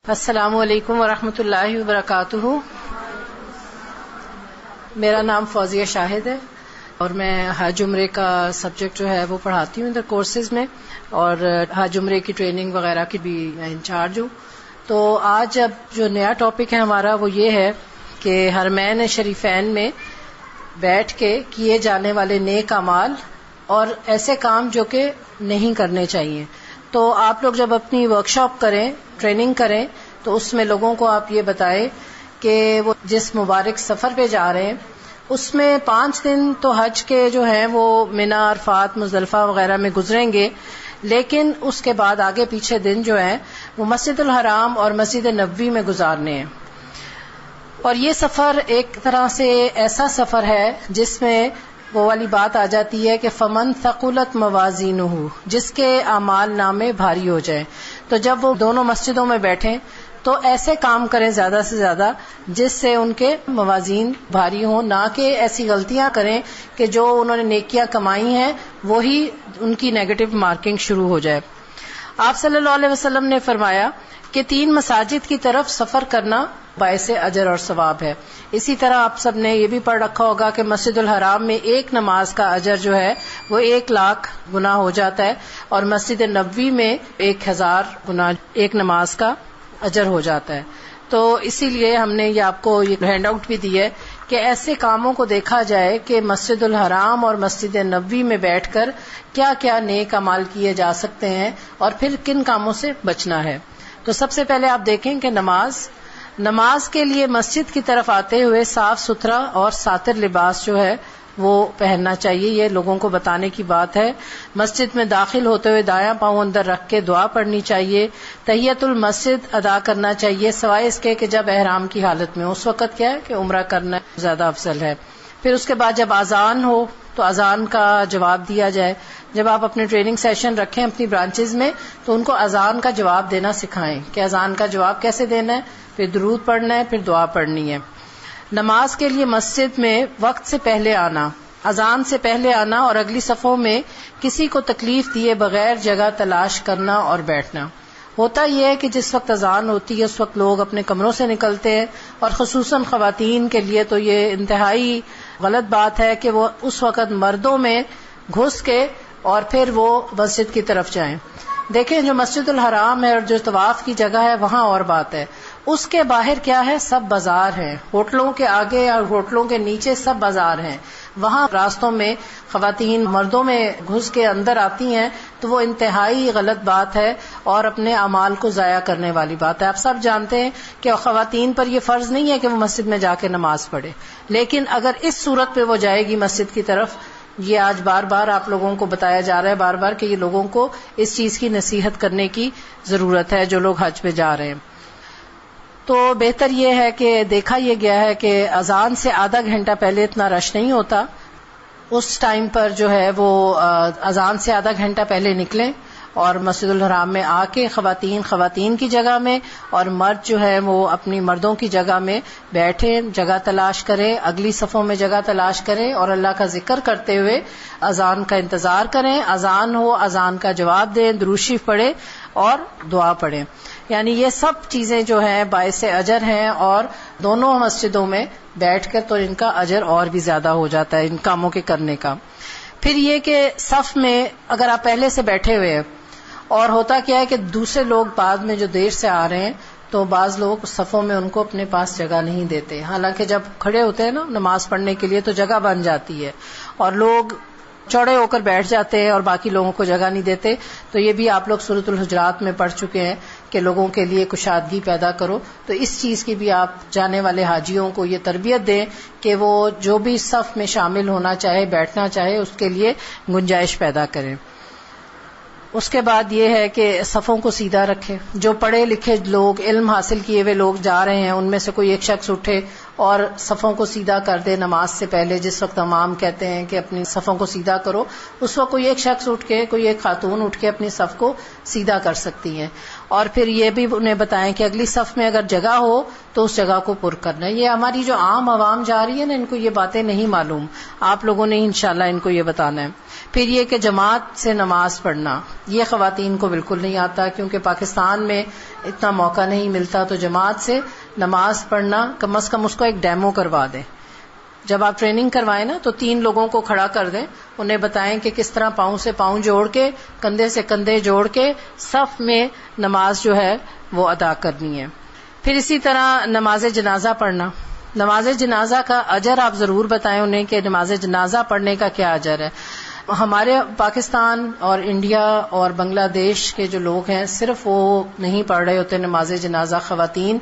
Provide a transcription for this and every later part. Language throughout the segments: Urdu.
السلام علیکم ورحمۃ اللہ وبرکاتہ. میرا نام فوزیہ شاہد ہے اور میں حج عمرے کا سبجیکٹ جو ہے وہ پڑھاتی ہوں ادھر کورسز میں، اور حج عمرے کی ٹریننگ وغیرہ کی بھی انچارج ہوں. تو آج اب جو نیا ٹاپک ہے ہمارا وہ یہ ہے کہ حرمین شریفین میں بیٹھ کے کیے جانے والے نیک اعمال اور ایسے کام جو کہ نہیں کرنے چاہیے. تو آپ لوگ جب اپنی ورکشاپ کریں، ٹریننگ کریں، تو اس میں لوگوں کو آپ یہ بتائیں کہ وہ جس مبارک سفر پہ جا رہے ہیں اس میں 5 دن تو حج کے جو ہیں وہ منا، عرفات، مزدلفہ وغیرہ میں گزریں گے، لیکن اس کے بعد آگے پیچھے دن جو ہیں وہ مسجد الحرام اور مسجد نبوی میں گزارنے ہیں. اور یہ سفر ایک طرح سے ایسا سفر ہے جس میں وہ والی بات آ جاتی ہے کہ فمن ثقلت موازینہ، جس کے اعمال نامے بھاری ہو جائیں. تو جب وہ دونوں مسجدوں میں بیٹھیں تو ایسے کام کریں زیادہ سے زیادہ جس سے ان کے موازین بھاری ہوں، نہ کہ ایسی غلطیاں کریں کہ جو انہوں نے نیکیاں کمائی ہیں وہی ان کی نیگیٹو مارکنگ شروع ہو جائے. آپ صلی اللہ علیہ وسلم نے فرمایا کہ 3 مساجد کی طرف سفر کرنا باعث اجر اور ثواب ہے. اسی طرح آپ سب نے یہ بھی پڑھ رکھا ہوگا کہ مسجد الحرام میں ایک نماز کا اجر جو ہے وہ 1,00,000 گنا ہو جاتا ہے، اور مسجد نبوی میں 1,000 گنا ایک نماز کا اجر ہو جاتا ہے. تو اسی لیے ہم نے یہ آپ کو یہ ہینڈ آؤٹ بھی دی ہے کہ ایسے کاموں کو دیکھا جائے کہ مسجد الحرام اور مسجد نبوی میں بیٹھ کر کیا کیا نیک اعمال کیے جا سکتے ہیں اور پھر کن کاموں سے بچنا ہے. تو سب سے پہلے آپ دیکھیں کہ نماز کے لیے مسجد کی طرف آتے ہوئے صاف ستھرا اور ساتر لباس جو ہے وہ پہننا چاہیے. یہ لوگوں کو بتانے کی بات ہے. مسجد میں داخل ہوتے ہوئے دایاں پاؤں اندر رکھ کے دعا پڑھنی چاہیے. تحیت المسجد ادا کرنا چاہیے سوائے اس کے کہ جب احرام کی حالت میں، اس وقت کیا ہے کہ عمرہ کرنا زیادہ افضل ہے. پھر اس کے بعد جب اذان ہو تو اذان کا جواب دیا جائے. جب آپ اپنے ٹریننگ سیشن رکھیں اپنی برانچز میں تو ان کو اذان کا جواب دینا سکھائیں کہ اذان کا جواب کیسے دینا ہے، پھر درود پڑھنا ہے، پھر دعا پڑھنی ہے. نماز کے لیے مسجد میں وقت سے پہلے آنا، اذان سے پہلے آنا اور اگلی صفوں میں کسی کو تکلیف دیے بغیر جگہ تلاش کرنا اور بیٹھنا. ہوتا یہ ہے کہ جس وقت اذان ہوتی ہے اس وقت لوگ اپنے کمروں سے نکلتے ہیں، اور خصوصاً خواتین کے لیے تو یہ انتہائی غلط بات ہے کہ وہ اس وقت مردوں میں گھس کے اور پھر وہ مسجد کی طرف جائیں. دیکھیں جو مسجد الحرام ہے اور جو طواف کی جگہ ہے وہاں اور بات ہے، اس کے باہر کیا ہے، سب بازار ہیں. ہوٹلوں کے آگے اور ہوٹلوں کے نیچے سب بازار ہیں. وہاں راستوں میں خواتین مردوں میں گھس کے اندر آتی ہیں تو وہ انتہائی غلط بات ہے اور اپنے اعمال کو ضائع کرنے والی بات ہے. آپ سب جانتے ہیں کہ خواتین پر یہ فرض نہیں ہے کہ وہ مسجد میں جا کے نماز پڑھے، لیکن اگر اس صورت پہ وہ جائے گی مسجد کی طرف، یہ آج بار بار آپ لوگوں کو بتایا جا رہا ہے بار بار کہ یہ لوگوں کو اس چیز کی نصیحت کرنے کی ضرورت ہے جو لوگ حج پہ جا رہے ہیں. تو بہتر یہ ہے کہ دیکھا یہ گیا ہے کہ اذان سے آدھا گھنٹہ پہلے اتنا رش نہیں ہوتا. اس ٹائم پر جو ہے وہ اذان سے آدھا گھنٹہ پہلے نکلیں اور مسجد الحرام میں آ کے خواتین کی جگہ میں اور مرد جو ہے وہ اپنی مردوں کی جگہ میں بیٹھیں، جگہ تلاش کریں، اگلی صفوں میں جگہ تلاش کریں اور اللہ کا ذکر کرتے ہوئے اذان کا انتظار کریں. اذان ہو، اذان کا جواب دیں، درود شریف پڑھیں اور دعا پڑھیں. یعنی یہ سب چیزیں جو ہیں باعث اجر ہیں، اور دونوں مسجدوں میں بیٹھ کر تو ان کا اجر اور بھی زیادہ ہو جاتا ہے ان کاموں کے کرنے کا. پھر یہ کہ صف میں اگر آپ پہلے سے بیٹھے ہوئے ہیں اور ہوتا کیا ہے کہ دوسرے لوگ بعد میں جو دیر سے آ رہے ہیں تو بعض لوگ صفوں میں ان کو اپنے پاس جگہ نہیں دیتے، حالانکہ جب کھڑے ہوتے ہیں نا نماز پڑھنے کے لیے تو جگہ بن جاتی ہے اور لوگ چوڑے ہو کر بیٹھ جاتے ہیں اور باقی لوگوں کو جگہ نہیں دیتے. تو یہ بھی آپ لوگ سورۃ الحجرات میں پڑھ چکے ہیں کہ لوگوں کے لیے کشادگی پیدا کرو. تو اس چیز کی بھی آپ جانے والے حاجیوں کو یہ تربیت دیں کہ وہ جو بھی صف میں شامل ہونا چاہے، بیٹھنا چاہے، اس کے لیے گنجائش پیدا کریں. اس کے بعد یہ ہے کہ صفوں کو سیدھا رکھیں. جو پڑھے لکھے لوگ، علم حاصل کیے ہوئے لوگ جا رہے ہیں ان میں سے کوئی ایک شخص اٹھے اور صفوں کو سیدھا کر دے نماز سے پہلے. جس وقت امام کہتے ہیں کہ اپنی صفوں کو سیدھا کرو، اس وقت کوئی ایک شخص اٹھ کے، کوئی ایک خاتون اٹھ کے اپنی صف کو سیدھا کر سکتی ہیں. اور پھر یہ بھی انہیں بتائیں کہ اگلی صف میں اگر جگہ ہو تو اس جگہ کو پر کرنا ہے. یہ ہماری جو عام عوام جا رہی ہے نا، ان کو یہ باتیں نہیں معلوم، آپ لوگوں نے انشاءاللہ ان کو یہ بتانا ہے. پھر یہ کہ جماعت سے نماز پڑھنا، یہ خواتین کو بالکل نہیں آتا، کیونکہ پاکستان میں اتنا موقع نہیں ملتا. تو جماعت سے نماز پڑھنا کم از کم اس کو ایک ڈیمو کروا دیں. جب آپ ٹریننگ کروائیں نا تو 3 لوگوں کو کھڑا کر دیں، انہیں بتائیں کہ کس طرح پاؤں سے پاؤں جوڑ کے، کندھے سے کندھے جوڑ کے صف میں نماز جو ہے وہ ادا کرنی ہے. پھر اسی طرح نماز جنازہ پڑھنا. نماز جنازہ کا اجر آپ ضرور بتائیں انہیں کہ نماز جنازہ پڑھنے کا کیا اجر ہے. ہمارے پاکستان اور انڈیا اور بنگلہ دیش کے جو لوگ ہیں صرف وہ نہیں پڑھ رہے ہوتے نماز جنازہ خواتین،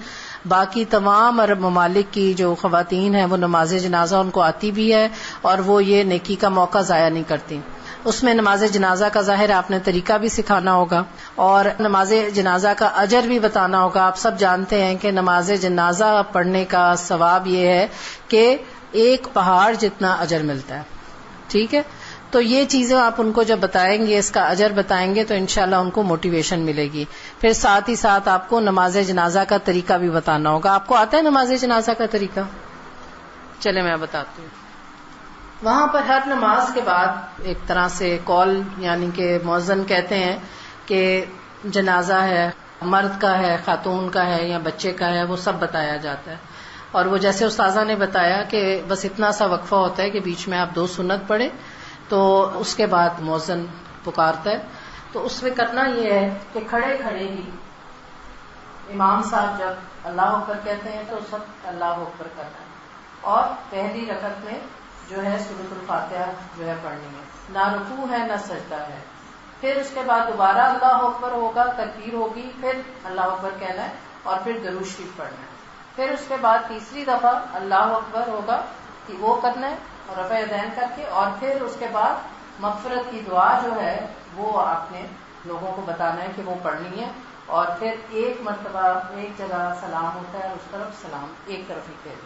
باقی تمام عرب ممالک کی جو خواتین ہیں وہ نماز جنازہ ان کو آتی بھی ہے اور وہ یہ نیکی کا موقع ضائع نہیں کرتی. اس میں نماز جنازہ کا ظاہر آپ نے طریقہ بھی سکھانا ہوگا اور نماز جنازہ کا اجر بھی بتانا ہوگا. آپ سب جانتے ہیں کہ نماز جنازہ پڑھنے کا ثواب یہ ہے کہ ایک پہاڑ جتنا اجر ملتا ہے. ٹھیک ہے، تو یہ چیزیں آپ ان کو جب بتائیں گے، اس کا اجر بتائیں گے تو انشاءاللہ ان کو موٹیویشن ملے گی. پھر ساتھ ہی ساتھ آپ کو نماز جنازہ کا طریقہ بھی بتانا ہوگا. آپ کو آتا ہے نماز جنازہ کا طریقہ؟ چلے میں بتاتی ہوں. وہاں پر ہر نماز کے بعد ایک طرح سے کال، یعنی کہ مؤذن کہتے ہیں کہ جنازہ ہے، مرد کا ہے، خاتون کا ہے یا بچے کا ہے، وہ سب بتایا جاتا ہے. اور وہ جیسے استاذہ نے بتایا کہ بس اتنا سا وقفہ ہوتا ہے کہ بیچ میں آپ 2 سنت پڑھیں تو اس کے بعد مؤذن پکارتا ہے. تو اس میں کرنا یہ ہے کہ کھڑے کھڑے ہی امام صاحب جب اللہ اکبر کہتے ہیں تو سب اللہ اکبر کرنا ہے اور پہلی رکعت میں جو ہے سورۃ الفاتحہ جو ہے پڑھنی ہے، نہ رکوع ہے نہ سجدہ ہے. پھر اس کے بعد دوبارہ اللہ اکبر ہوگا، تکبیر ہوگی، پھر اللہ اکبر کہنا ہے اور پھر درود شریف پڑھنا ہے. پھر اس کے بعد تیسری دفعہ اللہ اکبر ہوگا کہ وہ کرنا ہے اور رفع یدین کر کے، اور پھر اس کے بعد مغفرت کی دعا جو ہے وہ آپ نے لوگوں کو بتانا ہے کہ وہ پڑھنی ہے. اور پھر ایک مرتبہ ایک جگہ سلام ہوتا ہے، اس طرف سلام ایک طرف ہی پھر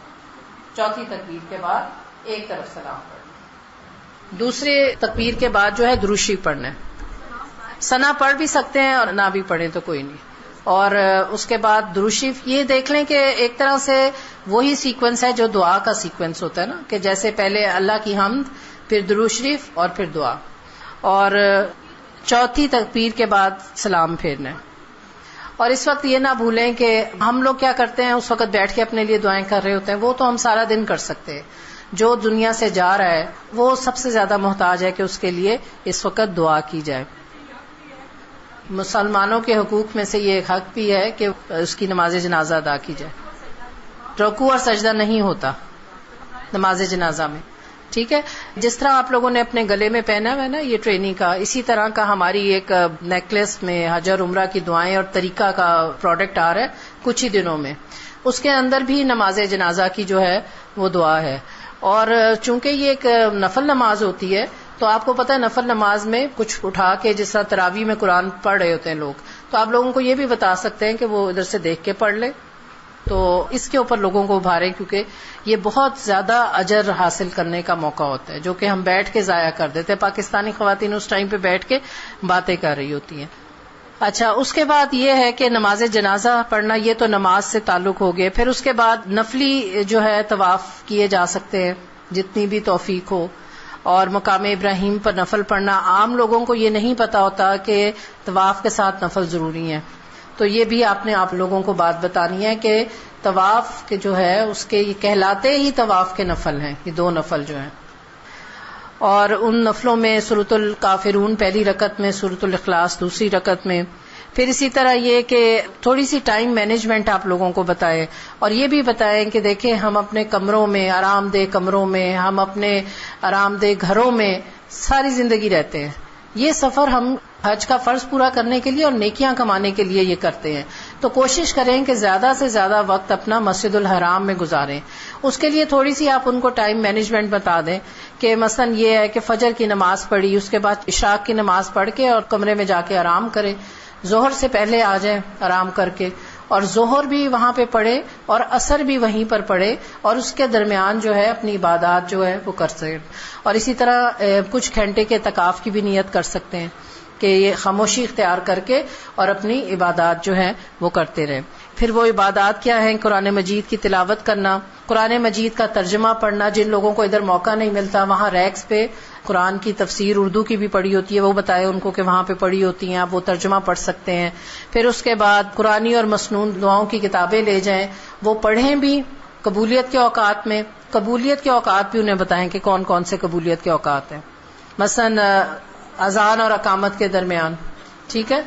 چوتھی تکبیر کے بعد ایک طرف سلام پڑھنا. دوسرے تکبیر کے بعد جو ہے درود شریف پڑھنا ہے. ثنا پڑھ بھی سکتے ہیں اور نہ بھی پڑھیں تو کوئی نہیں. اور اس کے بعد درود شریف یہ دیکھ لیں کہ ایک طرح سے وہی سیکوینس ہے جو دعا کا سیکوینس ہوتا ہے نا، کہ جیسے پہلے اللہ کی حمد، پھر درود شریف اور پھر دعا، اور چوتھی تکبیر کے بعد سلام پھیرنا ہے. اور اس وقت یہ نہ بھولیں کہ ہم لوگ کیا کرتے ہیں، اس وقت بیٹھ کے اپنے لیے دعائیں کر رہے ہوتے ہیں، وہ تو ہم سارا دن کر سکتے ہیں. جو دنیا سے جا رہا ہے وہ سب سے زیادہ محتاج ہے کہ اس کے لیے اس وقت دعا کی جائے. مسلمانوں کے حقوق میں سے یہ ایک حق بھی ہے کہ اس کی نماز جنازہ ادا کی جائے. رکوع اور سجدہ نہیں ہوتا نماز جنازہ میں. ٹھیک ہے، جس طرح آپ لوگوں نے اپنے گلے میں پہنا ہے نا یہ ٹریننگ کا، اسی طرح کا ہماری ایک نیکلس میں حج اور عمرہ کی دعائیں اور طریقہ کا پروڈکٹ آ رہا ہے کچھ ہی دنوں میں. اس کے اندر بھی نماز جنازہ کی جو ہے وہ دعا ہے. اور چونکہ یہ ایک نفل نماز ہوتی ہے تو آپ کو پتہ ہے نفل نماز میں کچھ اٹھا کے جس طرح تراویح میں قرآن پڑھ رہے ہوتے ہیں لوگ، تو آپ لوگوں کو یہ بھی بتا سکتے ہیں کہ وہ ادھر سے دیکھ کے پڑھ لے. تو اس کے اوپر لوگوں کو ابھاریں، کیونکہ یہ بہت زیادہ اجر حاصل کرنے کا موقع ہوتا ہے جو کہ ہم بیٹھ کے ضائع کر دیتے ہیں. پاکستانی خواتین اس ٹائم پہ بیٹھ کے باتیں کر رہی ہوتی ہیں. اچھا، اس کے بعد یہ ہے کہ نماز جنازہ پڑھنا، یہ تو نماز سے تعلق ہو گئے. پھر اس کے بعد نفلی جو ہے طواف کیے جا سکتے ہیں جتنی بھی توفیق ہو. اور مقام ابراہیم پر نفل پڑھنا، عام لوگوں کو یہ نہیں پتا ہوتا کہ طواف کے ساتھ نفل ضروری ہیں. تو یہ بھی آپ نے آپ لوگوں کو بات بتانی ہے کہ طواف کے جو ہے اس کے یہ کہلاتے ہی طواف کے نفل ہیں، یہ 2 نفل جو ہیں. اور ان نفلوں میں سورۃ الکافرون پہلی رکعت میں، سورۃ الاخلاص دوسری رکعت میں. پھر اسی طرح یہ کہ تھوڑی سی ٹائم مینجمنٹ آپ لوگوں کو بتائیں، اور یہ بھی بتائیں کہ دیکھیں ہم اپنے کمروں میں، آرام دہ کمروں میں، ہم اپنے آرام دہ گھروں میں ساری زندگی رہتے ہیں. یہ سفر ہم حج کا فرض پورا کرنے کے لیے اور نیکیاں کمانے کے لیے یہ کرتے ہیں. تو کوشش کریں کہ زیادہ سے زیادہ وقت اپنا مسجد الحرام میں گزاریں. اس کے لیے تھوڑی سی آپ ان کو ٹائم مینجمنٹ بتا دیں کہ مثلا یہ ہے کہ فجر کی نماز پڑھی، اس کے بعد عشاء کی نماز پڑھ کے اور کمرے میں جا کے آرام کریں. ظہر سے پہلے آ جائیں آرام کر کے، اور ظہر بھی وہاں پہ پڑھے اور عصر بھی وہیں پر پڑھے اور اس کے درمیان جو ہے اپنی عبادات جو ہے وہ کر سکے. اور اسی طرح کچھ گھنٹے کے اعتکاف کی بھی نیت کر سکتے ہیں کہ یہ خاموشی اختیار کر کے اور اپنی عبادات جو ہے وہ کرتے رہیں. پھر وہ عبادات کیا ہیں؟ قرآن مجید کی تلاوت کرنا، قرآن مجید کا ترجمہ پڑھنا. جن لوگوں کو ادھر موقع نہیں ملتا وہاں ریکس پہ قرآن کی تفسیر اردو کی بھی پڑھی ہوتی ہے، وہ بتائے ان کو کہ وہاں پہ پڑھی ہوتی ہیں، آپ وہ ترجمہ پڑھ سکتے ہیں. پھر اس کے بعد قرآنی اور مسنون دعاؤں کی کتابیں لے جائیں، وہ پڑھیں بھی قبولیت کے اوقات میں. قبولیت کے اوقات بھی انہیں بتائیں کہ کون کون سے قبولیت کے اوقات ہیں، مثلا اذان اور اقامت کے درمیان، ٹھیک ہے،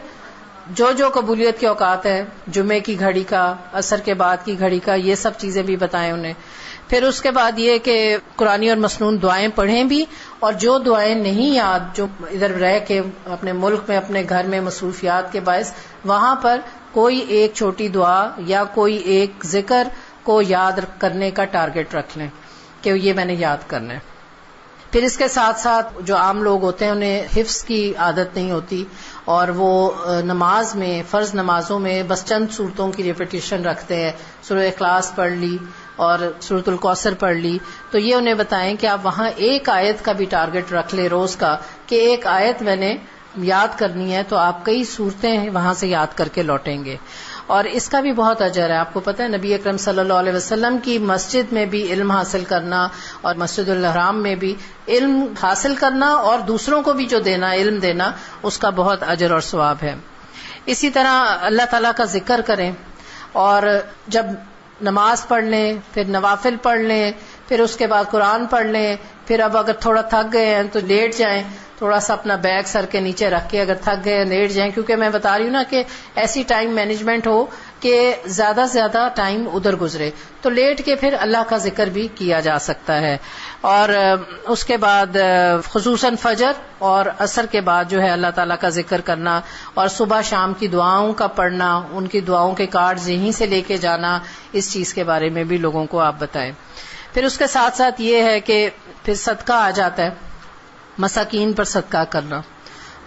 جو قبولیت کے اوقات ہیں، جمعے کی گھڑی کا، عصر کے بعد کی گھڑی کا، یہ سب چیزیں بھی بتائیں انہیں. پھر اس کے بعد یہ کہ قرآنی اور مسنون دعائیں پڑھیں بھی، اور جو دعائیں نہیں یاد، جو ادھر رہ کے اپنے ملک میں اپنے گھر میں مصروفیات کے باعث وہاں پر کوئی ایک چھوٹی دعا یا کوئی ایک ذکر کو یاد کرنے کا ٹارگٹ رکھ لیں کہ یہ میں نے یاد کرنا ہے. پھر اس کے ساتھ ساتھ جو عام لوگ ہوتے ہیں انہیں حفظ کی عادت نہیں ہوتی اور وہ نماز میں، فرض نمازوں میں بس چند صورتوں کی ریپیٹیشن رکھتے ہیں، سورہ اخلاص پڑھ لی اور سورۃ الکوثر پڑھ لی. تو یہ انہیں بتائیں کہ آپ وہاں ایک آیت کا بھی ٹارگٹ رکھ لیں روز کا کہ ایک آیت میں نے یاد کرنی ہے، تو آپ کئی صورتیں وہاں سے یاد کر کے لوٹیں گے. اور اس کا بھی بہت اجر ہے. آپ کو پتہ ہے نبی اکرم صلی اللہ علیہ وسلم کی مسجد میں بھی علم حاصل کرنا اور مسجد الحرام میں بھی علم حاصل کرنا اور دوسروں کو بھی جو دینا، علم دینا، اس کا بہت اجر اور ثواب ہے. اسی طرح اللہ تعالیٰ کا ذکر کریں، اور جب نماز پڑھ لیں، پھر نوافل پڑھ لیں، پھر اس کے بعد قرآن پڑھ لیں، پھر اب اگر تھوڑا تھک گئے ہیں تو لیٹ جائیں، تھوڑا سا اپنا بیگ سر کے نیچے رکھ کے اگر تھک گئے لیٹ جائیں. کیونکہ میں بتا رہی ہوں نا کہ ایسی ٹائم مینجمنٹ ہو کہ زیادہ سے زیادہ ٹائم ادھر گزرے، تو لیٹ کے پھر اللہ کا ذکر بھی کیا جا سکتا ہے. اور اس کے بعد خصوصاً فجر اور عصر کے بعد جو ہے اللہ تعالیٰ کا ذکر کرنا، اور صبح شام کی دعاؤں کا پڑھنا، ان کی دعاؤں کے کارڈز یہیں سے لے کے جانا، اس چیز کے بارے میں بھی لوگوں کو آپ بتائیں. پھر اس کے ساتھ ساتھ یہ ہے کہ پھر صدقہ آ جاتا ہے، مساکین پر صدقہ کرنا.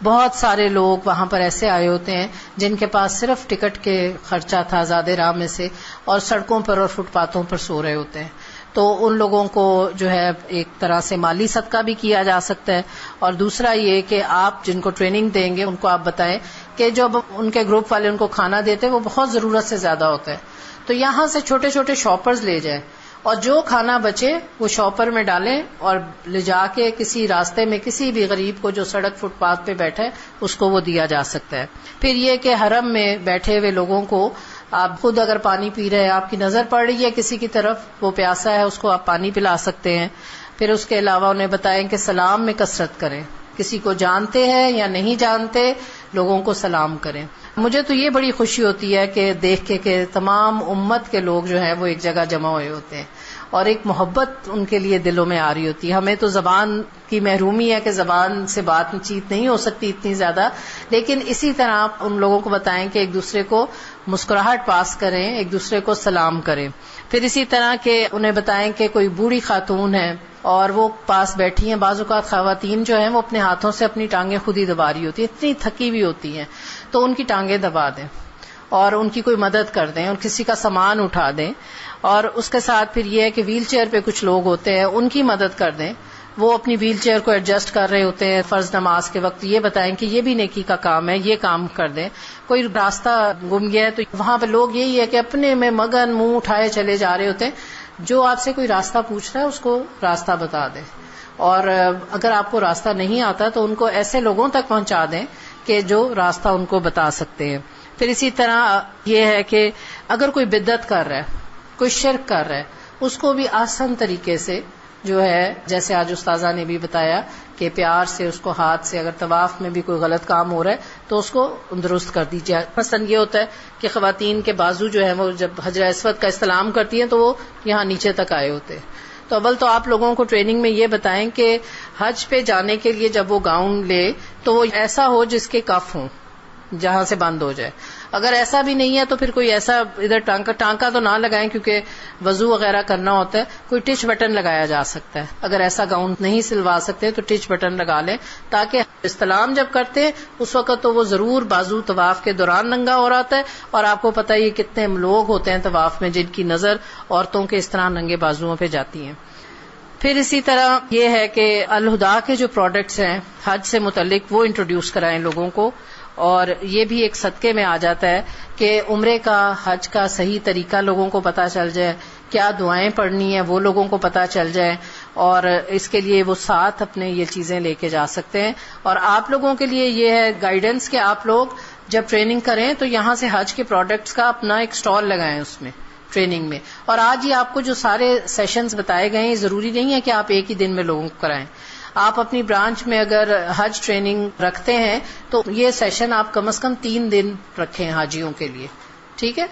بہت سارے لوگ وہاں پر ایسے آئے ہوتے ہیں جن کے پاس صرف ٹکٹ کے خرچہ تھا آزاد راہ میں سے، اور سڑکوں پر اور فٹ پاتھوں پر سو رہے ہوتے ہیں. تو ان لوگوں کو جو ہے ایک طرح سے مالی صدقہ بھی کیا جا سکتا ہے. اور دوسرا یہ کہ آپ جن کو ٹریننگ دیں گے ان کو آپ بتائیں کہ جب ان کے گروپ والے ان کو کھانا دیتے ہیں وہ بہت ضرورت سے زیادہ ہوتا ہے، تو یہاں سے چھوٹے چھوٹے شاپرز لے جائیں اور جو کھانا بچے وہ شاپر میں ڈالیں اور لے جا کے کسی راستے میں کسی بھی غریب کو جو سڑک فٹ پاتھ پہ بیٹھے اس کو وہ دیا جا سکتا ہے. پھر یہ کہ حرم میں بیٹھے ہوئے لوگوں کو آپ خود اگر پانی پی رہے ہیں، آپ کی نظر پڑ رہی ہے کسی کی طرف، وہ پیاسا ہے، اس کو آپ پانی پلا سکتے ہیں. پھر اس کے علاوہ انہیں بتائیں کہ سلام میں کثرت کریں، کسی کو جانتے ہیں یا نہیں جانتے لوگوں کو سلام کریں. مجھے تو یہ بڑی خوشی ہوتی ہے کہ دیکھ کے کہ تمام امت کے لوگ جو ہیں وہ ایک جگہ جمع ہوئے ہوتے ہیں اور ایک محبت ان کے لیے دلوں میں آ رہی ہوتی ہے. ہمیں تو زبان کی محرومی ہے کہ زبان سے بات چیت نہیں ہو سکتی اتنی زیادہ، لیکن اسی طرح آپ ان لوگوں کو بتائیں کہ ایک دوسرے کو مسکراہٹ پاس کریں، ایک دوسرے کو سلام کریں. پھر اسی طرح کہ انہیں بتائیں کہ کوئی بوڑھی خاتون ہے اور وہ پاس بیٹھی ہیں. بعض اوقات خواتین جو ہیں وہ اپنے ہاتھوں سے اپنی ٹانگیں خود ہی دبا رہی ہوتی ہیں، اتنی تھکی ہوئی ہوتی ہیں، تو ان کی ٹانگیں دبا دیں اور ان کی کوئی مدد کر دیں اور کسی کا سامان اٹھا دیں. اور اس کے ساتھ پھر یہ ہے کہ ویل چیئر پہ کچھ لوگ ہوتے ہیں ان کی مدد کر دیں، وہ اپنی ویل چیئر کو ایڈجسٹ کر رہے ہوتے ہیں فرض نماز کے وقت، یہ بتائیں کہ یہ بھی نیکی کا کام ہے، یہ کام کر دیں. کوئی راستہ گم گیا ہے تو وہاں پہ لوگ یہی ہے کہ اپنے میں مگن منہ اٹھائے چلے جا رہے ہوتے ہیں. جو آپ سے کوئی راستہ پوچھ رہا ہے اس کو راستہ بتا دیں، اور اگر آپ کو راستہ نہیں آتا تو ان کو ایسے لوگوں تک پہنچا دیں کہ جو راستہ ان کو بتا سکتے ہیں. پھر اسی طرح یہ ہے کہ اگر کوئی بدعت کر رہا ہے، کوئی شرک کر رہا ہے، اس کو بھی آسان طریقے سے جو ہے، جیسے آج استاذہ نے بھی بتایا کہ پیار سے اس کو ہاتھ سے، اگر طواف میں بھی کوئی غلط کام ہو رہا ہے تو اس کو درست کر دیجیے. مثلا یہ ہوتا ہے کہ خواتین کے بازو جو ہیں وہ جب حجر اسود کا استلام کرتی ہیں تو وہ یہاں نیچے تک آئے ہوتے ہیں. تو اول تو آپ لوگوں کو ٹریننگ میں یہ بتائیں کہ حج پہ جانے کے لیے جب وہ گاؤن لے تو وہ ایسا ہو جس کے کف ہوں، جہاں سے بند ہو جائے. اگر ایسا بھی نہیں ہے تو پھر کوئی ایسا ادھر ٹانکا تو نہ لگائیں کیونکہ وضو وغیرہ کرنا ہوتا ہے. کوئی ٹچ بٹن لگایا جا سکتا ہے. اگر ایسا گاؤن نہیں سلوا سکتے تو ٹچ بٹن لگا لیں تاکہ استلام جب کرتے ہیں اس وقت تو وہ ضرور بازو طواف کے دوران ننگا ہو رہا ہے. اور آپ کو پتہ ہے یہ کتنے لوگ ہوتے ہیں طواف میں جن کی نظر عورتوں کے اس طرح ننگے بازوؤں پہ جاتی ہیں. پھر اسی طرح یہ ہے کہ الہدا کے جو پروڈکٹس ہیں حج سے متعلق وہ انٹروڈیوس کرائیں لوگوں کو. اور یہ بھی ایک صدقے میں آ جاتا ہے کہ عمرے کا حج کا صحیح طریقہ لوگوں کو پتہ چل جائے, کیا دعائیں پڑھنی ہیں وہ لوگوں کو پتہ چل جائے, اور اس کے لیے وہ ساتھ اپنے یہ چیزیں لے کے جا سکتے ہیں. اور آپ لوگوں کے لیے یہ ہے گائیڈنس کہ آپ لوگ جب ٹریننگ کریں تو یہاں سے حج کے پروڈکٹس کا اپنا ایک سٹال لگائیں اس میں ٹریننگ میں. اور آج یہ آپ کو جو سارے سیشنز بتائے گئے ہیں ضروری نہیں ہے کہ آپ ایک ہی دن میں لوگوں کو کرائیں. آپ اپنی برانچ میں اگر حج ٹریننگ رکھتے ہیں تو یہ سیشن آپ کم از کم 3 دن رکھیں حاجیوں کے لیے, ٹھیک ہے,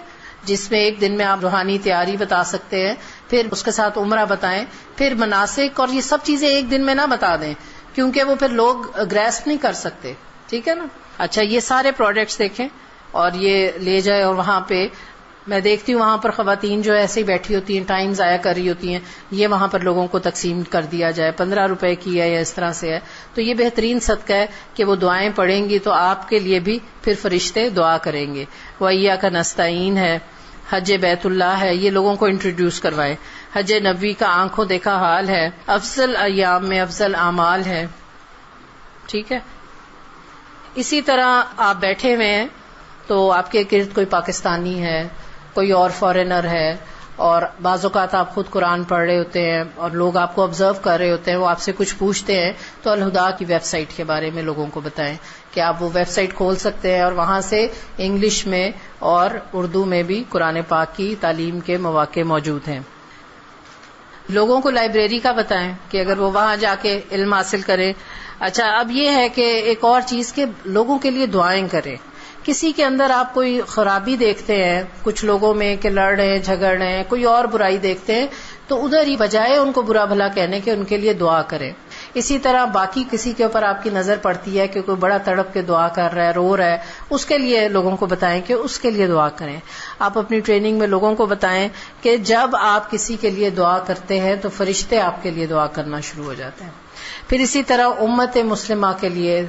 جس میں ایک دن میں آپ روحانی تیاری بتا سکتے ہیں, پھر اس کے ساتھ عمرہ بتائیں, پھر مناسک, اور یہ سب چیزیں ایک دن میں نہ بتا دیں کیونکہ وہ پھر لوگ گریسپ نہیں کر سکتے, ٹھیک ہے نا. اچھا, یہ سارے پروڈکٹس دیکھیں اور یہ لے جائے. اور وہاں پہ میں دیکھتی ہوں وہاں پر خواتین جو ایسے ہی بیٹھی ہوتی ہیں, ٹائم ضائع کر رہی ہوتی ہیں, یہ وہاں پر لوگوں کو تقسیم کر دیا جائے. 15 روپے کی ہے یا اس طرح سے ہے, تو یہ بہترین صدقہ ہے کہ وہ دعائیں پڑھیں گی تو آپ کے لیے بھی پھر فرشتے دعا کریں گے. وَإِيَّاكَ نَسْتَعِينُ ہے, حج بیت اللہ ہے, یہ لوگوں کو انٹروڈیوس کروائیں. حج نبوی کا آنکھوں دیکھا حال ہے, افضل ایام میں افضل اعمال ہے, ٹھیک ہے. اسی طرح آپ بیٹھے ہوئے ہیں تو آپ کے گرد کوئی پاکستانی ہے, کوئی اور فارینر ہے, اور بعض اوقات آپ خود قرآن پڑھ رہے ہوتے ہیں اور لوگ آپ کو آبزرو کر رہے ہوتے ہیں, وہ آپ سے کچھ پوچھتے ہیں, تو الہدا کی ویب سائٹ کے بارے میں لوگوں کو بتائیں کہ آپ وہ ویب سائٹ کھول سکتے ہیں اور وہاں سے انگلش میں اور اردو میں بھی قرآن پاک کی تعلیم کے مواقع موجود ہیں. لوگوں کو لائبریری کا بتائیں کہ اگر وہ وہاں جا کے علم حاصل کریں. اچھا, اب یہ ہے کہ ایک اور چیز کہ لوگوں کے لیے دعائیں کریں. کسی کے اندر آپ کوئی خرابی دیکھتے ہیں کچھ لوگوں میں کہ لڑ رہے ہیں, جھگڑ رہے ہیں, کوئی اور برائی دیکھتے ہیں, تو ادھر ہی بجائے ان کو برا بھلا کہنے کے ان کے لیے دعا کریں. اسی طرح باقی کسی کے اوپر آپ کی نظر پڑتی ہے کہ کوئی بڑا تڑپ کے دعا کر رہا ہے, رو رہا ہے, اس کے لیے لوگوں کو بتائیں کہ اس کے لیے دعا کریں. آپ اپنی ٹریننگ میں لوگوں کو بتائیں کہ جب آپ کسی کے لیے دعا کرتے ہیں تو فرشتے آپ کے لیے دعا کرنا شروع ہو جاتے ہیں. پھر اسی طرح امت مسلمہ کے لیے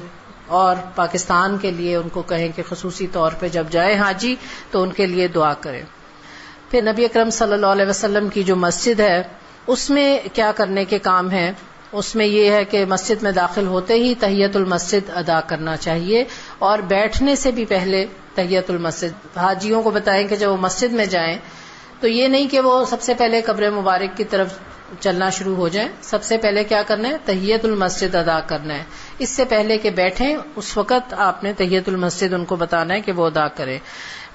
اور پاکستان کے لیے ان کو کہیں کہ خصوصی طور پہ جب جائیں حاجی تو ان کے لیے دعا کریں. پھر نبی اکرم صلی اللہ علیہ وسلم کی جو مسجد ہے اس میں کیا کرنے کے کام ہیں, اس میں یہ ہے کہ مسجد میں داخل ہوتے ہی تحیت المسجد ادا کرنا چاہیے, اور بیٹھنے سے بھی پہلے تحیت المسجد. حاجیوں کو بتائیں کہ جب وہ مسجد میں جائیں تو یہ نہیں کہ وہ سب سے پہلے قبر مبارک کی طرف چلنا شروع ہو جائیں, سب سے پہلے کیا کرنا ہے, تحیت المسجد ادا کرنا ہے. اس سے پہلے کہ بیٹھیں اس وقت آپ نے تحیت المسجد ان کو بتانا ہے کہ وہ ادا کریں.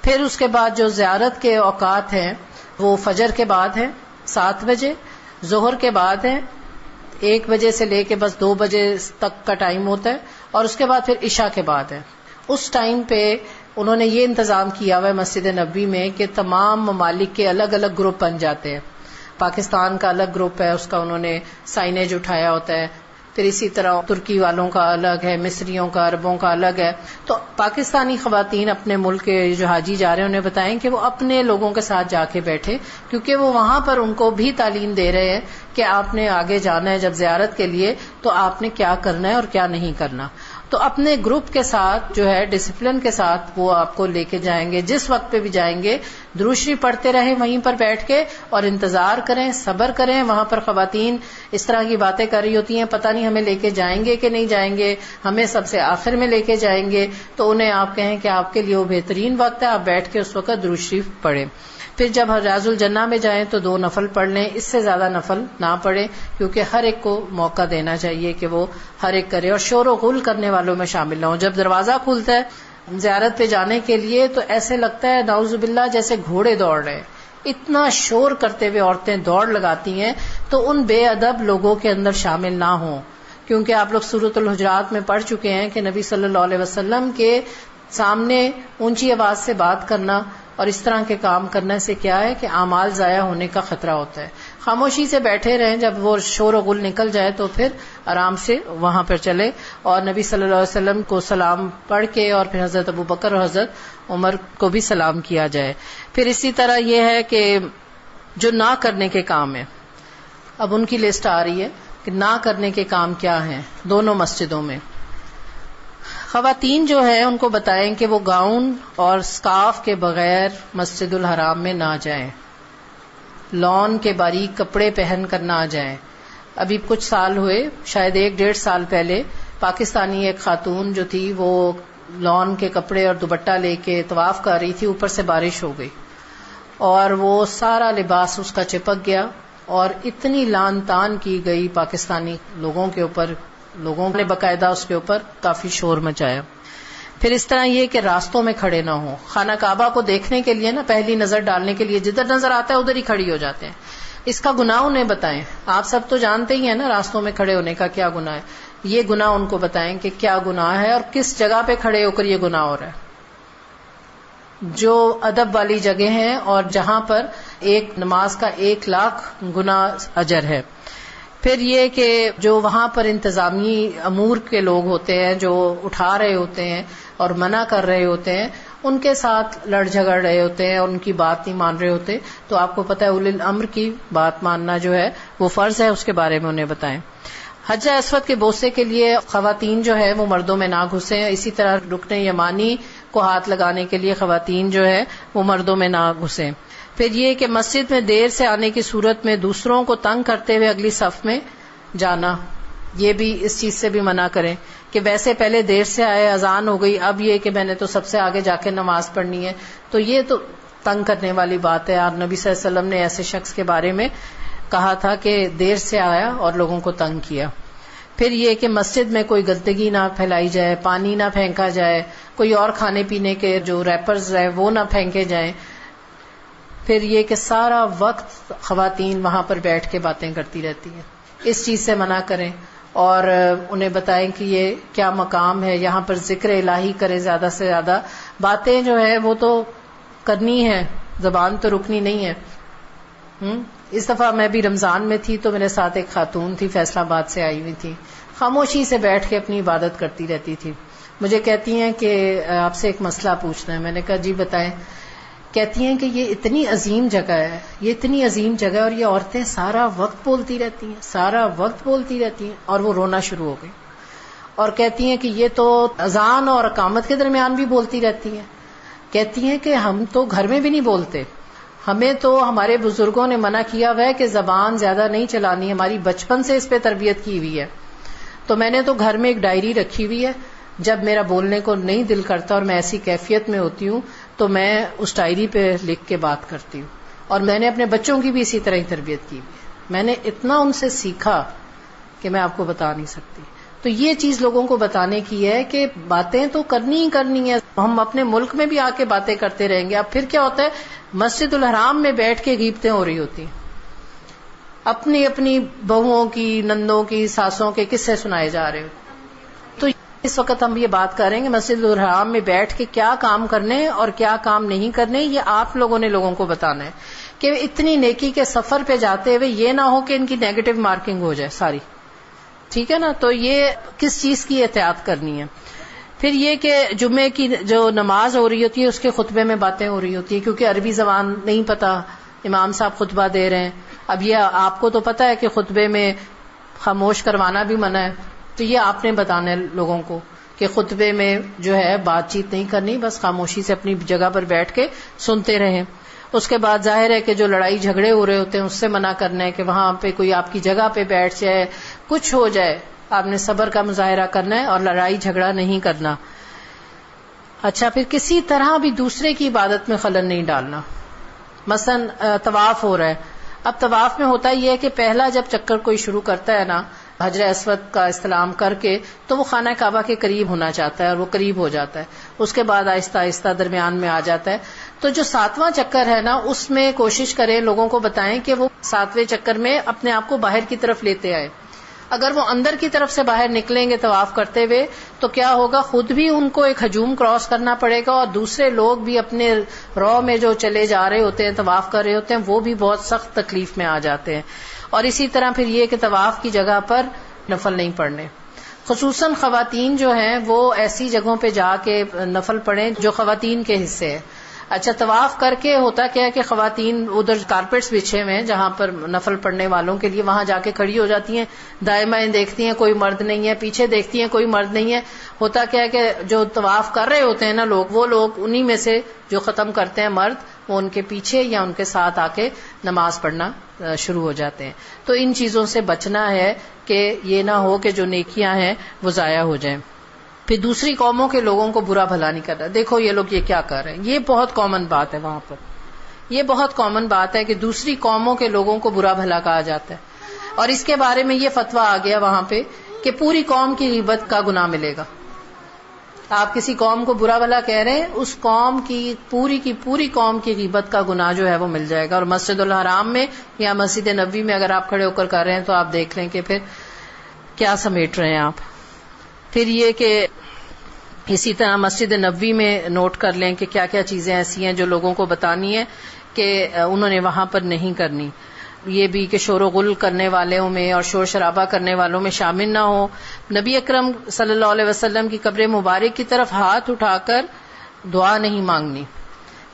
پھر اس کے بعد جو زیارت کے اوقات ہیں وہ فجر کے بعد ہیں 7 بجے, ظہر کے بعد ہیں 1 بجے سے لے کے بس 2 بجے تک کا ٹائم ہوتا ہے, اور اس کے بعد پھر عشاء کے بعد ہے. اس ٹائم پہ انہوں نے یہ انتظام کیا ہوا ہے مسجد نبوی میں کہ تمام ممالک کے الگ الگ گروپ بن جاتے ہیں. پاکستان کا الگ گروپ ہے, اس کا انہوں نے سائنیج اٹھایا ہوتا ہے. پھر اسی طرح ترکی والوں کا الگ ہے, مصریوں کا, عربوں کا الگ ہے. تو پاکستانی خواتین اپنے ملک کے جو حاجی جا رہے ہیں انہیں بتائیں کہ وہ اپنے لوگوں کے ساتھ جا کے بیٹھے, کیونکہ وہ وہاں پر ان کو بھی تعلیم دے رہے ہیں کہ آپ نے آگے جانا ہے جب زیارت کے لیے تو آپ نے کیا کرنا ہے اور کیا نہیں کرنا. تو اپنے گروپ کے ساتھ جو ہے ڈسپلن کے ساتھ وہ آپ کو لے کے جائیں گے. جس وقت پہ بھی جائیں گے درود شریف پڑھتے رہیں وہیں پر بیٹھ کے, اور انتظار کریں, صبر کریں. وہاں پر خواتین اس طرح کی باتیں کر رہی ہوتی ہیں, پتہ نہیں ہمیں لے کے جائیں گے کہ نہیں جائیں گے, ہمیں سب سے آخر میں لے کے جائیں گے. تو انہیں آپ کہیں کہ آپ کے لیے وہ بہترین وقت ہے, آپ بیٹھ کے اس وقت درود شریف پڑھیں. پھر جب ریاض الجنہ میں جائیں تو 2 نفل پڑھ لیں, اس سے زیادہ نفل نہ پڑھیں, کیونکہ ہر ایک کو موقع دینا چاہیے کہ وہ ہر ایک کرے, اور شور و غل کرنے والوں میں شامل نہ ہوں. جب دروازہ کھلتا ہے زیارت پہ جانے کے لیے تو ایسے لگتا ہے نعوذ باللہ جیسے گھوڑے دوڑ رہے ہیں, اتنا شور کرتے ہوئے عورتیں دوڑ لگاتی ہیں. تو ان بے ادب لوگوں کے اندر شامل نہ ہوں, کیونکہ آپ لوگ سورۃ الحجرات میں پڑھ چکے ہیں کہ نبی صلی اللہ علیہ وسلم کے سامنے اونچی آواز سے بات کرنا اور اس طرح کے کام کرنے سے کیا ہے کہ اعمال ضائع ہونے کا خطرہ ہوتا ہے. خاموشی سے بیٹھے رہیں، جب وہ شور و غل نکل جائے تو پھر آرام سے وہاں پر چلے، اور نبی صلی اللہ علیہ وسلم کو سلام پڑھ کے اور پھر حضرت ابوبکر اور حضرت عمر کو بھی سلام کیا جائے۔ پھر اسی طرح یہ ہے کہ جو نہ کرنے کے کام ہیں، اب ان کی لسٹ آ رہی ہے کہ نہ کرنے کے کام کیا ہیں دونوں مسجدوں میں۔ خواتین جو ہے ان کو بتائیں کہ وہ گاؤن اور سکارف کے بغیر مسجد الحرام میں نہ جائیں، لون کے باریک کپڑے پہن کر نہ جائیں۔ ابھی کچھ سال ہوئے، شاید 1-1.5 سال پہلے، پاکستانی ایک خاتون جو تھی وہ لون کے کپڑے اور دوپٹہ لے کے طواف کر رہی تھی، اوپر سے بارش ہو گئی اور وہ سارا لباس اس کا چپک گیا اور اتنی لعن طعن کی گئی پاکستانی لوگوں کے اوپر، لوگوں نے باقاعدہ اس کے اوپر کافی شور مچایا۔ پھر اس طرح یہ کہ راستوں میں کھڑے نہ ہوں، خانہ کعبہ کو دیکھنے کے لیے نا، پہلی نظر ڈالنے کے لیے جدھر نظر آتا ہے ادھر ہی کھڑی ہو جاتے ہیں۔ اس کا گناہ انہیں بتائیں، آپ سب تو جانتے ہی ہیں نا راستوں میں کھڑے ہونے کا کیا گناہ ہے، یہ گناہ ان کو بتائیں کہ کیا گناہ ہے اور کس جگہ پہ کھڑے ہو کر یہ گناہ ہو رہا ہے۔ جو ادب والی جگہ ہیں اور جہاں پر ایک نماز کا 1,00,000 گنا اجر ہے۔ پھر یہ کہ جو وہاں پر انتظامی امور کے لوگ ہوتے ہیں، جو اٹھا رہے ہوتے ہیں اور منع کر رہے ہوتے ہیں، ان کے ساتھ لڑ جھگڑ رہے ہوتے ہیں اور ان کی بات نہیں مان رہے ہوتے، تو آپ کو پتہ ہے اولی الامر کی بات ماننا جو ہے وہ فرض ہے، اس کے بارے میں انہیں بتائیں۔ حجر اسود کے بوسے کے لیے خواتین جو ہے وہ مردوں میں نہ گھسیں، اسی طرح رکن یمانی کو ہاتھ لگانے کے لیے خواتین جو ہے وہ مردوں میں نہ گھسیں۔ پھر یہ کہ مسجد میں دیر سے آنے کی صورت میں دوسروں کو تنگ کرتے ہوئے اگلی صف میں جانا، یہ بھی اس چیز سے بھی منع کریں کہ ویسے پہلے دیر سے آئے، اذان ہو گئی، اب یہ کہ میں نے تو سب سے آگے جا کے نماز پڑھنی ہے، تو یہ تو تنگ کرنے والی بات ہے۔ اور نبی صلی اللہ علیہ وسلم نے ایسے شخص کے بارے میں کہا تھا کہ دیر سے آیا اور لوگوں کو تنگ کیا۔ پھر یہ کہ مسجد میں کوئی گندگی نہ پھیلائی جائے، پانی نہ پھینکا جائے، کوئی اور کھانے پینے کے جو ریپرز ہیں وہ نہ پھینکے جائیں۔ پھر یہ کہ سارا وقت خواتین وہاں پر بیٹھ کے باتیں کرتی رہتی ہیں، اس چیز سے منع کریں اور انہیں بتائیں کہ یہ کیا مقام ہے، یہاں پر ذکر الہی کریں زیادہ سے زیادہ، باتیں جو ہے وہ تو کرنی ہے، زبان تو رکنی نہیں ہے۔ اس دفعہ میں بھی رمضان میں تھی تو میرے ساتھ ایک خاتون تھی، فیصل آباد سے آئی ہوئی تھی، خاموشی سے بیٹھ کے اپنی عبادت کرتی رہتی تھی۔ مجھے کہتی ہیں کہ آپ سے ایک مسئلہ پوچھنا ہے، میں نے کہا جی بتائیں۔ کہتی ہیں کہ یہ اتنی عظیم جگہ ہے، یہ اتنی عظیم جگہ ہے اور یہ عورتیں سارا وقت بولتی رہتی ہیں، سارا وقت بولتی رہتی ہیں، اور وہ رونا شروع ہو گئی اور کہتی ہیں کہ یہ تو اذان اور اقامت کے درمیان بھی بولتی رہتی ہیں۔ کہتی ہیں کہ ہم تو گھر میں بھی نہیں بولتے، ہمیں تو ہمارے بزرگوں نے منع کیا ہوا ہے کہ زبان زیادہ نہیں چلانی، ہماری بچپن سے اس پہ تربیت کی ہوئی ہے۔ تو میں نے تو گھر میں ایک ڈائری رکھی ہوئی ہے، جب میرا بولنے کو نہیں دل کرتا اور میں ایسی کیفیت میں ہوتی ہوں تو میں اس ڈائری پہ لکھ کے بات کرتی ہوں، اور میں نے اپنے بچوں کی بھی اسی طرح ہی تربیت کی ہوئی ہے۔ میں نے اتنا ان سے سیکھا کہ میں آپ کو بتا نہیں سکتی۔ تو یہ چیز لوگوں کو بتانے کی ہے کہ باتیں تو کرنی ہی کرنی ہے، ہم اپنے ملک میں بھی آ کے باتیں کرتے رہیں گے۔ اب پھر کیا ہوتا ہے، مسجد الحرام میں بیٹھ کے غیبتیں ہو رہی ہوتی ہیں، اپنی اپنی بہوؤں کی، نندوں کی، ساسوں کے قصے سنائے جا رہے ہو۔ تو اس وقت ہم یہ بات کر رہے ہیں کہ مسجد الحرام میں بیٹھ کے کیا کام کرنے اور کیا کام نہیں کرنے، یہ آپ لوگوں نے لوگوں کو بتانا ہے کہ اتنی نیکی کے سفر پہ جاتے ہوئے یہ نہ ہو کہ ان کی نیگیٹو مارکنگ ہو جائے ساری، ٹھیک ہے نا۔ تو یہ کس چیز کی احتیاط کرنی ہے۔ پھر یہ کہ جمعے کی جو نماز ہو رہی ہوتی ہے اس کے خطبے میں باتیں ہو رہی ہوتی ہیں، کیونکہ عربی زبان نہیں پتہ، امام صاحب خطبہ دے رہے ہیں، اب یہ آپ کو تو پتہ ہے کہ خطبے میں خاموش کروانا بھی منع ہے، تو یہ آپ نے بتانا ہے لوگوں کو کہ خطبے میں جو ہے بات چیت نہیں کرنی، بس خاموشی سے اپنی جگہ پر بیٹھ کے سنتے رہیں۔ اس کے بعد ظاہر ہے کہ جو لڑائی جھگڑے ہو رہے ہوتے ہیں اس سے منع کرنا ہے کہ وہاں پہ کوئی آپ کی جگہ پہ بیٹھ جائے، کچھ ہو جائے، آپ نے صبر کا مظاہرہ کرنا ہے اور لڑائی جھگڑا نہیں کرنا۔ اچھا، پھر کسی طرح بھی دوسرے کی عبادت میں خلل نہیں ڈالنا۔ مثلا طواف ہو رہا ہے، اب طواف میں ہوتا یہ ہے کہ پہلا جب چکر کوئی شروع کرتا ہے نا حجر اسود کا استلام کر کے، تو وہ خانہ کعبہ کے قریب ہونا چاہتا ہے اور وہ قریب ہو جاتا ہے، اس کے بعد آہستہ آہستہ درمیان میں آ جاتا ہے۔ تو جو 7واں چکر ہے نا اس میں کوشش کریں، لوگوں کو بتائیں کہ وہ 7ویں چکر میں اپنے آپ کو باہر کی طرف لیتے آئے، اگر وہ اندر کی طرف سے باہر نکلیں گے طواف کرتے ہوئے تو کیا ہوگا، خود بھی ان کو ایک ہجوم کراس کرنا پڑے گا، اور دوسرے لوگ بھی اپنے رو میں جو چلے جا رہے ہوتے ہیں، طواف کر رہے ہوتے ہیں، وہ بھی بہت سخت تکلیف میں آ جاتے ہیں. اور اسی طرح پھر یہ کہ طواف کی جگہ پر نفل نہیں پڑھنے. خصوصاً خواتین جو ہیں وہ ایسی جگہوں پہ جا کے نفل پڑھیں جو خواتین کے حصے ہیں. اچھا، طواف کر کے ہوتا کیا ہے کہ خواتین ادھر کارپیٹس بچھے ہوئے ہیں جہاں پر نفل پڑھنے والوں کے لیے، وہاں جا کے کھڑی ہو جاتی ہیں، دائیں بائیں دیکھتی ہیں کوئی مرد نہیں ہے، پیچھے دیکھتی ہیں کوئی مرد نہیں ہے. ہوتا کیا ہے کہ جو طواف کر رہے ہوتے ہیں نا لوگ، وہ لوگ انہی میں سے جو ختم کرتے ہیں مرد، وہ ان کے پیچھے یا ان کے ساتھ آ کے نماز پڑھنا شروع ہو جاتے ہیں. تو ان چیزوں سے بچنا ہے کہ یہ نہ ہو کہ جو نیکیاں ہیں وہ ضائع ہو جائیں. پھر دوسری قوموں کے لوگوں کو برا بھلا نہیں کرنا. دیکھو یہ لوگ یہ کیا کر رہے ہیں، یہ بہت کامن بات ہے وہاں پر. یہ بہت کامن بات ہے کہ دوسری قوموں کے لوگوں کو برا بھلا کہا جاتا ہے، اور اس کے بارے میں یہ فتویٰ آ گیا وہاں پہ کہ پوری قوم کی غیبت کا گناہ ملے گا. آپ کسی قوم کو برا بھلا کہہ رہے ہیں، اس قوم کی پوری قوم کی غیبت کا گناہ جو ہے وہ مل جائے گا. اور مسجد الحرام میں یا مسجد نبوی میں اگر آپ کھڑے ہو کر کر رہے ہیں تو آپ دیکھ لیں کہ پھر کیا سمیٹ رہے ہیں آپ. پھر یہ کہ اسی طرح مسجد نبوی میں نوٹ کر لیں کہ کیا کیا چیزیں ایسی ہیں جو لوگوں کو بتانی ہے کہ انہوں نے وہاں پر نہیں کرنی. یہ بھی کہ شور و غل کرنے والوں میں اور شور شرابہ کرنے والوں میں شامل نہ ہو. نبی اکرم صلی اللہ علیہ وسلم کی قبر مبارک کی طرف ہاتھ اٹھا کر دعا نہیں مانگنی.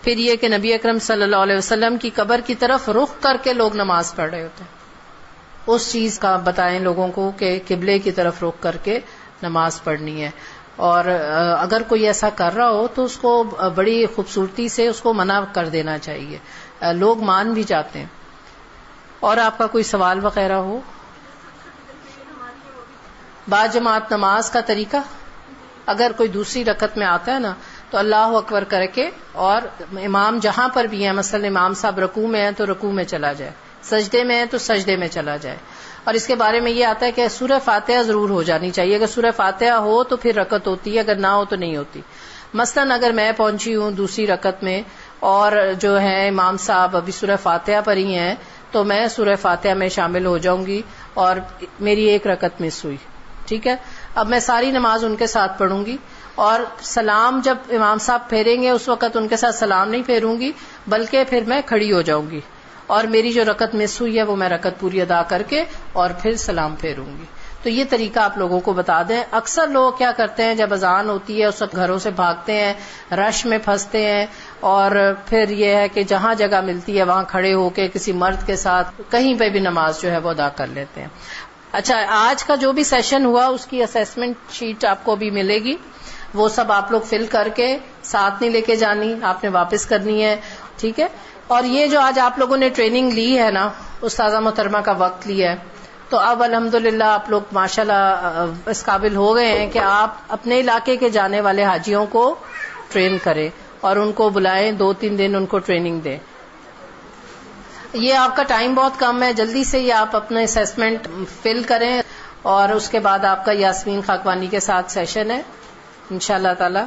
پھر یہ کہ نبی اکرم صلی اللہ علیہ وسلم کی قبر کی طرف رخ کر کے لوگ نماز پڑھ رہے ہوتے ہیں، اس چیز کا بتائیں لوگوں کو کہ قبلے کی طرف رخ کر کے نماز پڑھنی ہے. اور اگر کوئی ایسا کر رہا ہو تو اس کو بڑی خوبصورتی سے اس کو منع کر دینا چاہیے. لوگ مان بھی جاتے ہیں. اور آپ کا کوئی سوال وغیرہ ہو؟ با جماعت نماز کا طریقہ، اگر کوئی دوسری رکعت میں آتا ہے نا تو اللہ اکبر کر کے، اور امام جہاں پر بھی ہے، مثلا امام صاحب رکوع میں ہے تو رکوع میں چلا جائے، سجدے میں ہے تو سجدے میں چلا جائے. اور اس کے بارے میں یہ آتا ہے کہ سورہ فاتحہ ضرور ہو جانی چاہیے. اگر سورہ فاتحہ ہو تو پھر رکعت ہوتی ہے، اگر نہ ہو تو نہیں ہوتی. مثلا اگر میں پہنچی ہوں دوسری رکعت میں اور جو ہے امام صاحب ابھی سورہ فاتحہ پر ہی ہیں تو میں سورہ فاتحہ میں شامل ہو جاؤں گی اور میری ایک رکعت مس ہوئی، ٹھیک ہے. اب میں ساری نماز ان کے ساتھ پڑھوں گی، اور سلام جب امام صاحب پھیریں گے اس وقت ان کے ساتھ سلام نہیں پھیروں گی، بلکہ پھر میں کھڑی ہو جاؤں گی اور میری جو رکعت مس ہوئی ہے وہ میں رکعت پوری ادا کر کے اور پھر سلام پھیروں گی. تو یہ طریقہ آپ لوگوں کو بتا دیں. اکثر لوگ کیا کرتے ہیں، جب اذان ہوتی ہے اس وقت گھروں سے بھاگتے ہیں، رش میں پھنستے ہیں، اور پھر یہ ہے کہ جہاں جگہ ملتی ہے وہاں کھڑے ہو کے کسی مرد کے ساتھ کہیں پہ بھی نماز جو ہے وہ ادا کر لیتے ہیں. اچھا، آج کا جو بھی سیشن ہوا اس کی اسیسمنٹ شیٹ آپ کو بھی ملے گی، وہ سب آپ لوگ فل کر کے ساتھ نہیں لے کے جانی، آپ نے واپس کرنی ہے، ٹھیک ہے. اور یہ جو آج آپ لوگوں نے ٹریننگ لی ہے نا، استاذہ محترمہ کا وقت لیا ہے، تو اب الحمدللہ آپ لوگ ماشاءاللہ اس قابل ہو گئے ہیں کہ آپ اپنے علاقے کے جانے والے حاجیوں کو ٹرین کریں اور ان کو بلائیں، 2-3 دن ان کو ٹریننگ دیں. یہ آپ کا ٹائم بہت کم ہے، جلدی سے یہ آپ اپنا اسیسمنٹ فل کریں، اور اس کے بعد آپ کا یاسمین خاکوانی کے ساتھ سیشن ہے انشاءاللہ تعالی.